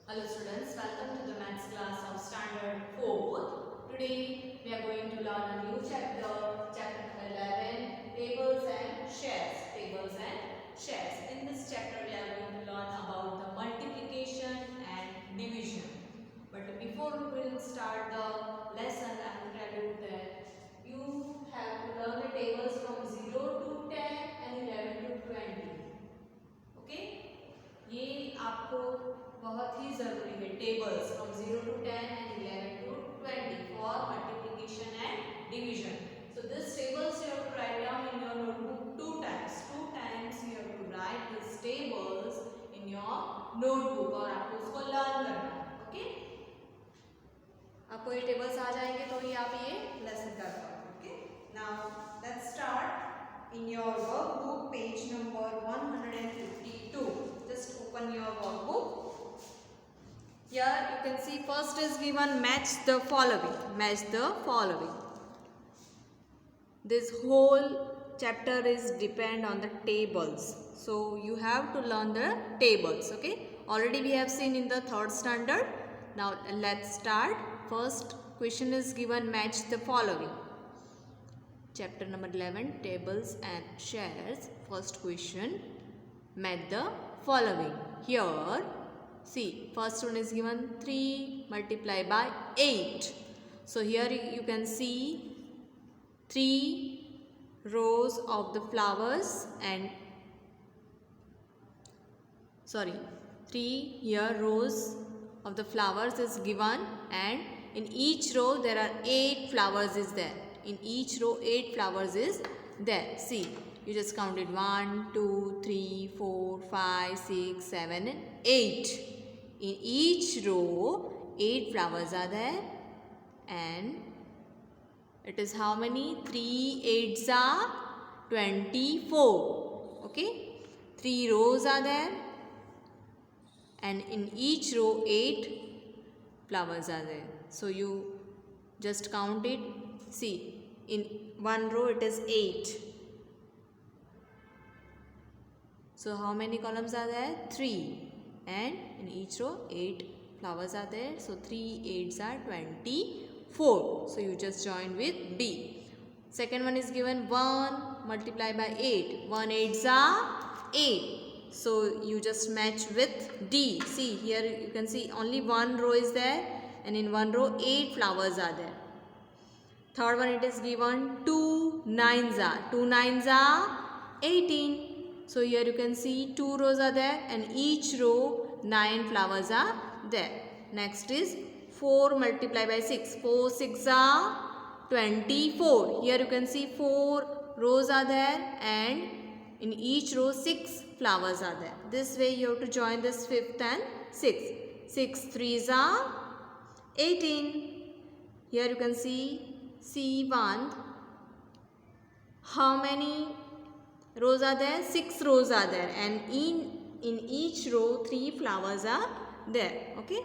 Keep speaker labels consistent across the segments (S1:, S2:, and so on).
S1: Hello students, welcome to the maths class of standard 4. Today we are going to learn a new chapter, chapter number 11, tables and shares. Tables and shares. In this chapter we are going to learn about the multiplication and division. But before we will start the lesson, I will tell you that you have to learn the tables from 0 to 10 and 11 to 20. Okay, ये आपको बहुत ही जरूरी है tables from 0 to 10 and 11 to 20 for multiplication and division. So this tables you have to write down in your notebook two times. Two times you have to write these tables in your notebook और आपको उसको learn करना है. Okay, आपको ये tables आ जाएंगे तो ही आप ये लेसन कर पाओगे. Okay, now let's start. In your workbook, page number 152. Just open your workbook. Here you can see first is given match the following. Match the following. This whole chapter is depend on the tables. So you have to learn the tables. Okay. Already we have seen in the third standard. Now let's start. First question is given match the following. Chapter number 11, tables and shares. First question, match the following. Here, see, first one is given 3 multiplied by 8. So here you can see 3 rows of the flowers and 3 here rows of the flowers is given, and in each row there are 8 flowers is there. In each row 8 flowers is there. See, you just counted 1, 2, 3, 4, 5, 6, 7 and 8. In each row 8 flowers are there, and it is how many? 3 8s are 24. Okay, 3 rows are there, and in each row 8 flowers are there. So you just count it. See, in one row it is 8. So how many columns are there? 3. And in each row 8 flowers are there. So 3 8s are 24. So you just join with B. Second one is given 1 multiplied by 8. 1 8s are 8. So you just match with D. See, here you can see only one row is there, and in one row 8 flowers are there. Third one it is given 2 9s are. 2 9s are 18. So here you can see 2 rows are there, and each row 9 flowers are there. Next is 4 multiplied by 6. 4 6 are 24. Here you can see 4 rows are there, and in each row 6 flowers are there. This way you have to join this 5th and 6th. 6 3s are 18. Here you can see C1. How many rows are there? 6 rows are there, and in each row 3 flowers are there. Okay.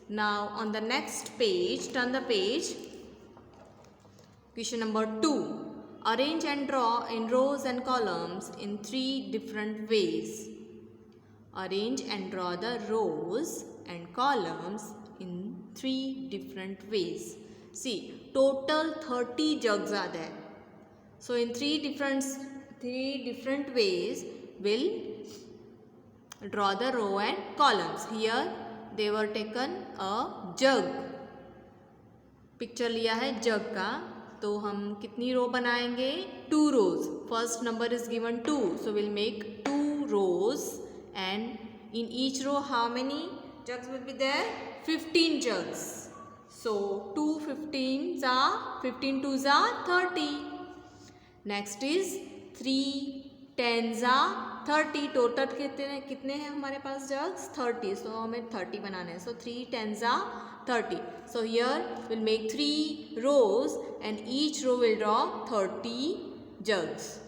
S1: Now on the next page, turn the page. Question number 2. Arrange and draw in rows and columns in 3 different ways. Arrange and draw the rows and columns in 3 different ways. See, total 30 jugs are there. So in 3 different ways we'll draw the row and columns. Here they were taken a jug. Picture लिया है जग का, तो हम कितनी रो बनाएंगे? 2 rows. First number is given 2, so we'll make 2 rows, and in each row how many jugs will be there? 15 jugs. So 2 15s are 15 2s are 30. Next is 3 10s are 30. Total कितने हैं हमारे पास जग्स? 30. So हमें 30 बनाने हैं. So 3 10s are 30. So here we'll make 3 rows, and each row will draw 30 jugs.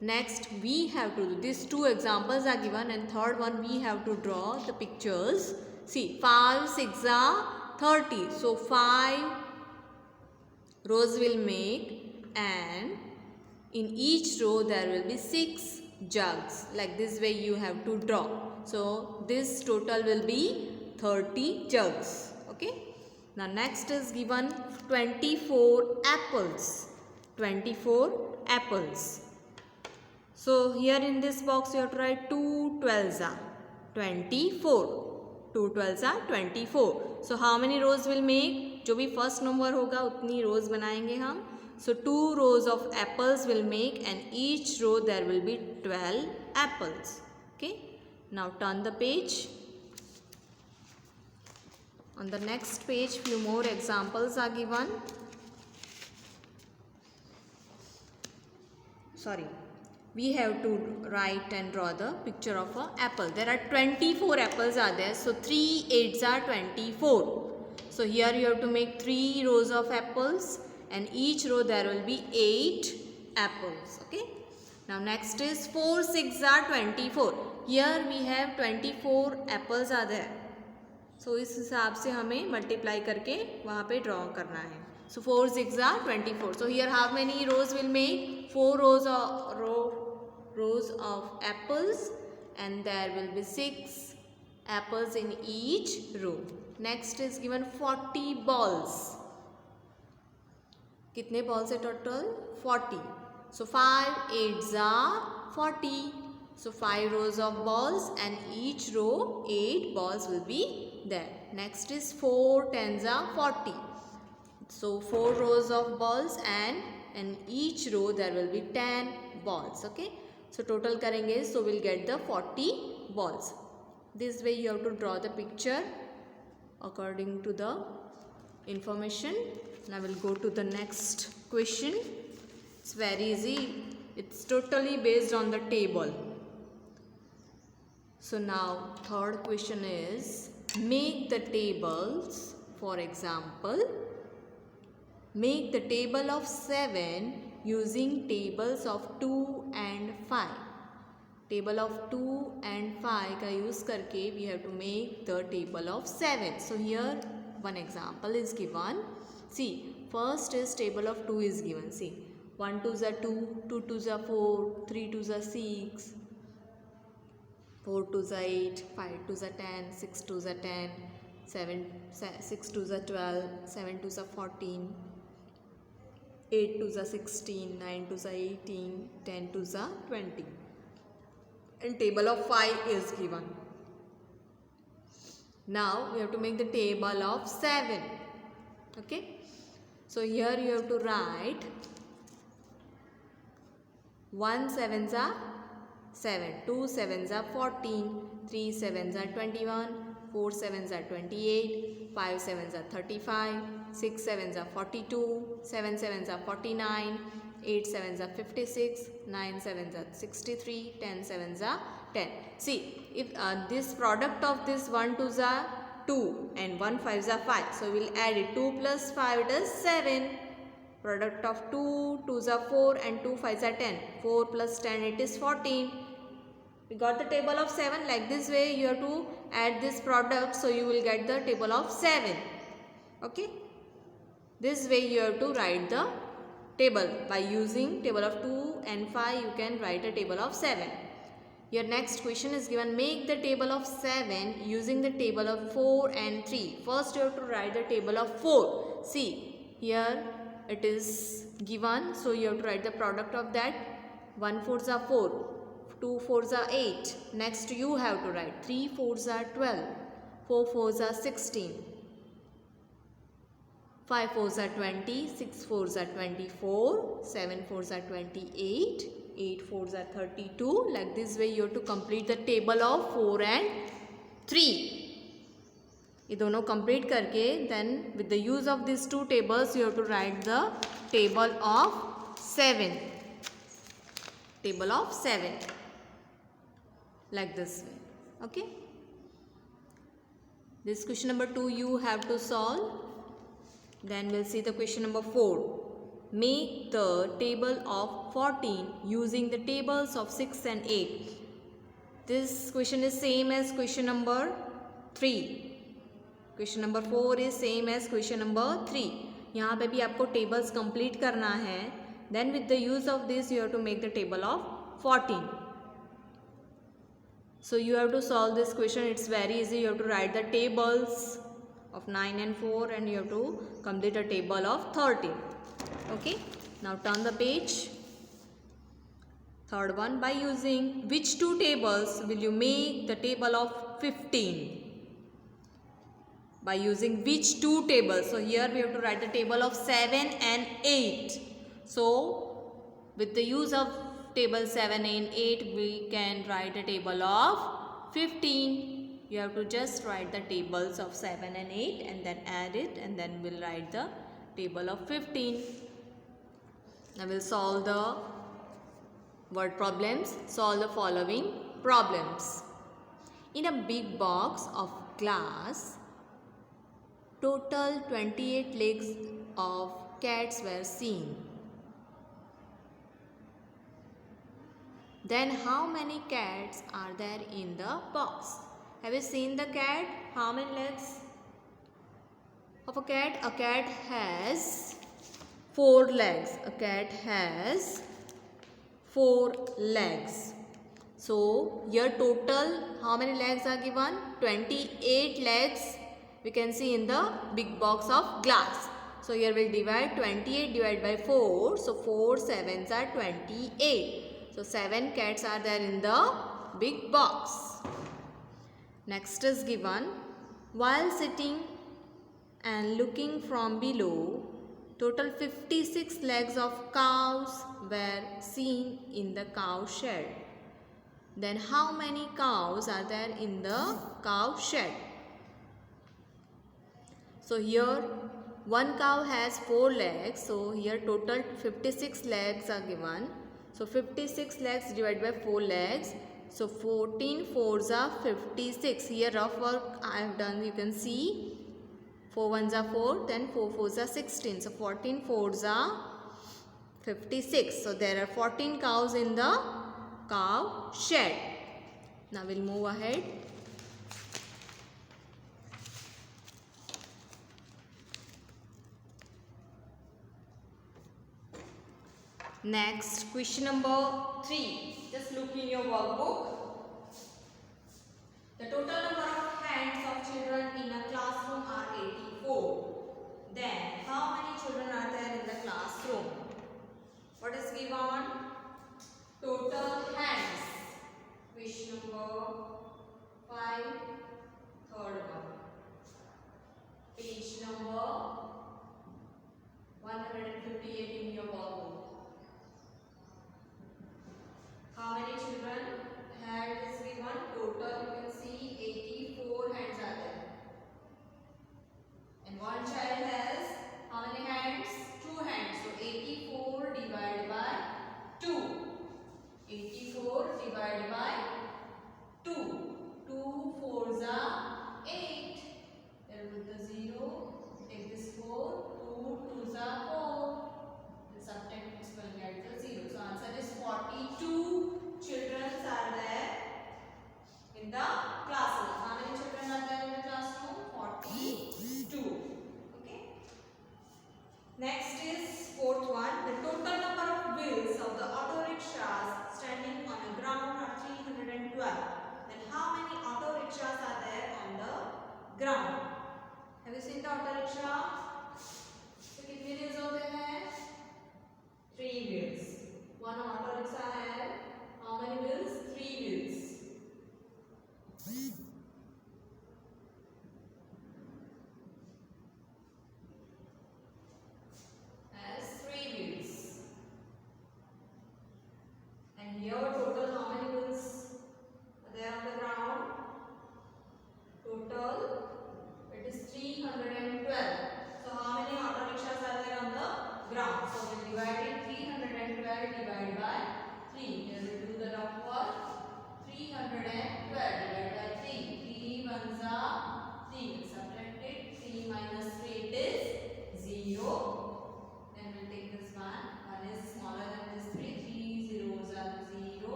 S1: Next we have to do these 2 examples are given, and third one we have to draw the pictures. See, 5 6 are 30. So 5 rows will make, and in each row there will be 6 jugs. Like this way you have to draw. So this total will be 30 jugs. Okay. Now next is given 24 apples. 24 apples. So here in this box you have to write 2 12s are 24. 2 12s are 24. So how many rows will make? जो भी first number होगा उतनी rows बनाएंगे हम. So 2 rows of apples will make, and each row there will be 12 apples. Okay. Now turn the page. On the next page few more examples are given. Sorry. We have to write and draw the picture of an apple. There are 24 apples are there. So 3 8s are 24. So here you have to make 3 rows of apples, and each row there will be 8 apples. Okay. Now next is 4 6 are 24. Here we have 24 apples are there. So इस हिसाब से हमें multiply करके वहाँ पे draw करना है. So 4 6 are 24. So here how many rows will make? 4 rows of apples, and there will be 6 apples in each row. Next is given 40 balls. कितने balls है total? 40. So 5 8s are 40. So 5 rows of balls, and each row 8 balls will be there. Next is 4 10s are 40. So 4 rows of balls, and in each row there will be 10 balls. Okay. So total करेंगे, so we'll get the 40 balls. This way you have to draw the picture according to the information. Now we'll go to the next question. It's very easy. It's totally based on the table. So now third question is make the tables. For example, make the table of 7 using tables of 2 and 5. Table of 2 and 5 का use करके we have to make the table of 7. So here one example is given. See, first is table of 2 is given. See, 1 2s are 2, 2 2s are 4, 3 2s are 6, 4 2s are 8, 5 2s are 10, 6 2s are 10, 6 2s are 12, 7 2s are 14, 8 2s are 16, 9 2s are 18, 10 2s are 20. And table of 5 is given. Now we have to make the table of 7. Okay. So here you have to write 1 7s are 7, 2 7s are 14, 3 7s are 21, 4 7s are 28, 5 7s are 35, 6 7s are 42, 7 7s are 49, 8 7s are 56, 9 7s are 63, 10 7s are 10. See, if this product of this 1 2s are 2 and 1 5s are 5. So we will add it. 2 plus 5 it is 7. Product of 2 2s are 4 and 2 5s are 10. 4 plus 10 it is 14. We got the table of 7. Like this way you have to add this product, so you will get the table of 7. Okay. This way you have to write the table. By using table of 2 and 5 you can write a table of 7. Your next question is given, make the table of 7 using the table of 4 and 3. First you have to write the table of 4. See, here it is given, so you have to write the product of that. 1 4s are 4, 2 4s are 8. Next you have to write 3 4s are 12, 4 4s are 16, 5 4s are 20, 6 4s are 24, 7 4s are 28, 8 4s are 32. Like this way you have to complete the table of 4 and 3. ये दोनों complete करके then with the use of these two tables you have to write the table of 7. Table of 7. Like this way. Okay. This question number 2 you have to solve. Then we'll see the question number 4. Make the table of 14 using the tables of 6 and 8. This question is same as question number 3. Question number 4 is same as question number 3. यहाँ पे भी आपको tables complete करना है. Then with the use of this you have to make the table of 14. So you have to solve this question. It's very easy. You have to write the tables of 9 and 4 and you have to complete a table of 13. Okay. Now turn the page. Third one, by using which two tables will you make the table of 15? By using which two tables? So here we have to write the table of 7 and 8. So with the use of table 7 and 8, we can write a table of 15. You have to just write the tables of 7 and 8 and then add it, and then we'll write the table of 15. Now we'll solve the word problems. Solve the following problems. In a big box of glass, total 28 legs of cats were seen. Then how many cats are there in the box? Have you seen the cat? How many legs of a cat? A cat has 4 legs. A cat has 4 legs. So here total how many legs are given? 28 legs we can see in the big box of glass. So here we'll divide 28 divided by 4. So 4 sevens are 28. So 7 cats are there in the big box. Next is given, while sitting and looking from below, total 56 legs of cows were seen in the cow shed. Then how many cows are there in the cow shed? So here one cow has 4 legs. So here total 56 legs are given. So 56 legs divided by 4 legs. So 14 fours are 56. Here rough work I have done. You can see 4 ones are 4, then 4 fours are 16. So 14 fours are 56. So there are 14 cows in the cow shed. Now we'll move ahead. Next, question number 3. Just look in your workbook. The total number of hands of children in a classroom are 84. Then, how many children are there in the classroom? What is given? Total hands. Question number 5, third one. Page number 158 in your workbook. How many children? Hand is given. Total you can see 84 hands are there. And one child has how many hands? 2 hands. So 84 divided by 2. 84 divided by 2. 2 fours are 8. There with the 0. Take this 4. 2 twos are 4. The subtract will get the 0. So answer is 42 children are there in the classroom. How many children are there in the classroom? 42. Okay. Next is fourth one. The total number of wheels of the auto rickshaws standing on the ground are 312. Then how many auto rickshaws are there on the ground? Have you seen the auto rickshaw? So कितने wheels होते हैं? 3 wheels. One auto rickshaw has how many wheels? 3 wheels. Has 3 wheels. And here total how many wheels are there on the ground? Total it is 312. So how many auto rickshaws are there on the ground? So we divide it 312 divided by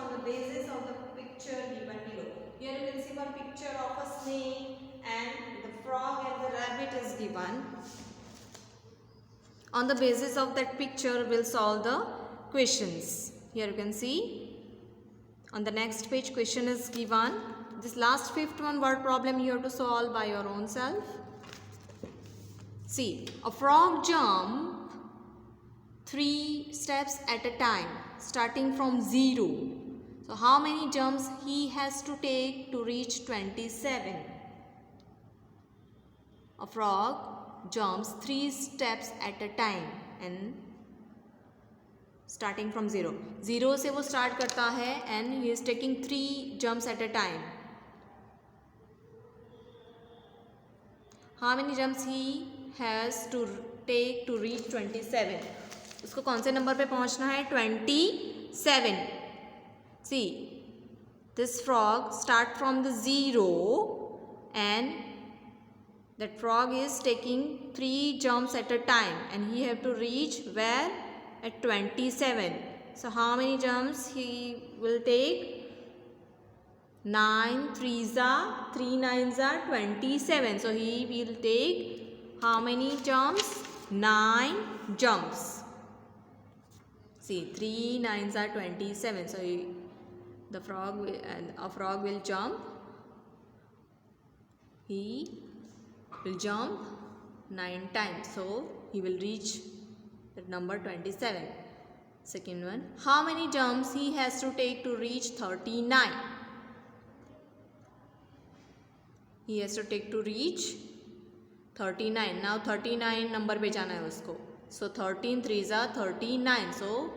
S1: on the basis of the picture given below. Here you can see one picture of a snake and the frog and the rabbit is given. On the basis of that picture, we'll solve the questions. Here you can see on the next page question is given. This last fifth one word problem you have to solve by your own self. See, a frog jump 3 steps at a time starting from 0. So how many jumps he has to take to reach 27? A frog jumps 3 steps at a time and starting from 0. 0 से वो start करता है and he is taking 3 jumps at a time. How many jumps he has to take to reach 27? उसको कौन से number पे पहुंचना है? 27. See, this frog start from the 0 and that frog is taking 3 jumps at a time and he have to reach where? At 27. So how many jumps he will take? 9 3s are 3 9s are 27. So he will take how many jumps? 9 jumps. See, 3 9s are 27. So a frog will jump. He will jump 9 times. So he will reach the number 27. Second one, how many jumps he has to take to reach 39? He has to take to reach 39. Now 39 number पे जाना है उसको. So 13 3s are 39. So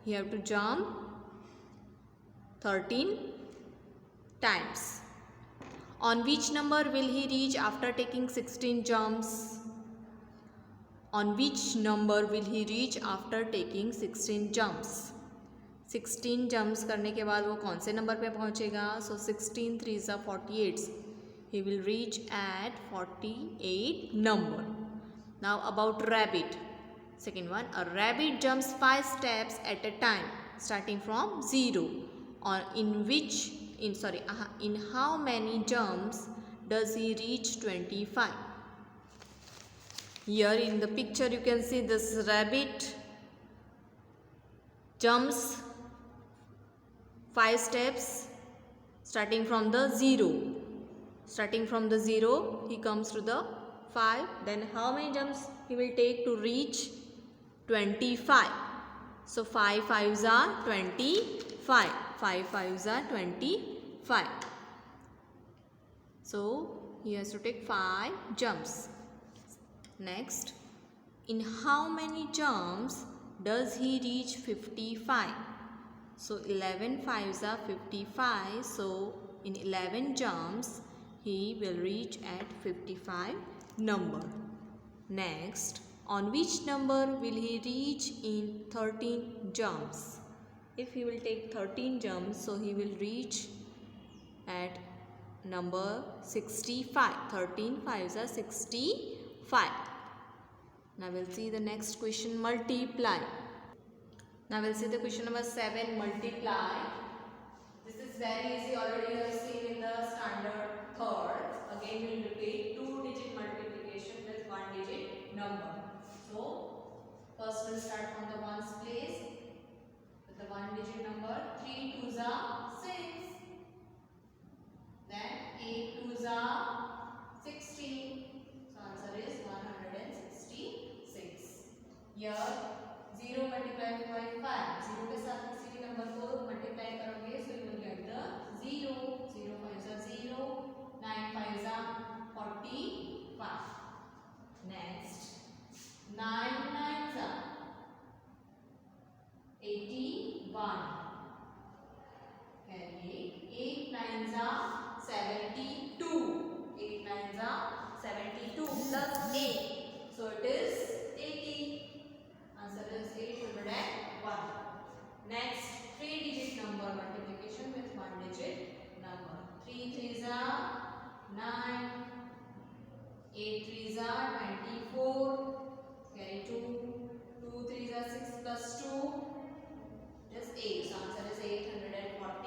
S1: he have to jump 13 times. On which number will he reach after taking 16 jumps? On which number will he reach after taking 16 jumps? 16 jumps करने के बाद वो कौन से नंबर पे पहुँचेगा? So 16 3s are 48. He will reach at 48 number. Now about rabbit. Second one, a rabbit jumps 5 steps at a time starting from 0. Or in how many jumps does he reach 25? Here in the picture you can see this rabbit jumps 5 steps starting from the 0. Starting from the 0 he comes to the 5. Then how many jumps he will take to reach 25? So 5 5s are 25. 5 5s are 25. So he has to take 5 jumps. Next, in how many jumps does he reach 55? So 11 5s are 55. So in 11 jumps he will reach at 55 number. Next, on which number will he reach in 13 jumps? If he will take 13 jumps, so he will reach at number 65. 13 5s are 65. Now we'll see the next question, multiply. Now we'll see the question number 7, multiply. This is very easy, already you have seen in the standard third. Again we will repeat 2-digit multiplication with 1-digit number. So first we'll start from the ones place with the 1-digit number. 3 2s are 6. Then 8 2s are 16. So answer is 166. Here 0 multiplied by 5. 0 के साथ किसी भी number को multiply करोगे, so you will get the 0. 0 5s are 0. 9 5s are 45. Next 9 9s are 81. Carry 8 9s are 72. 8 9s are 72 plus 8. So it is 80. Answer is 801. Next, 3-digit number multiplication with 1-digit number. 3 3s are 9. 8 3s are 24. Carry 2. 2 3s are 6 plus 2 is 8. So answer is 840.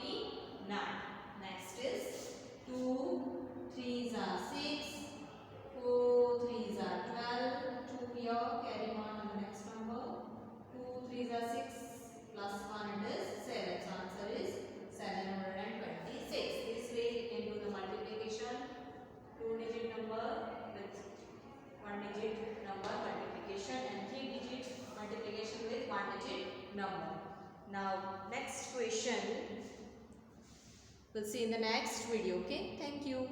S1: number. Now next question we'll see in the next video. Okay, thank you.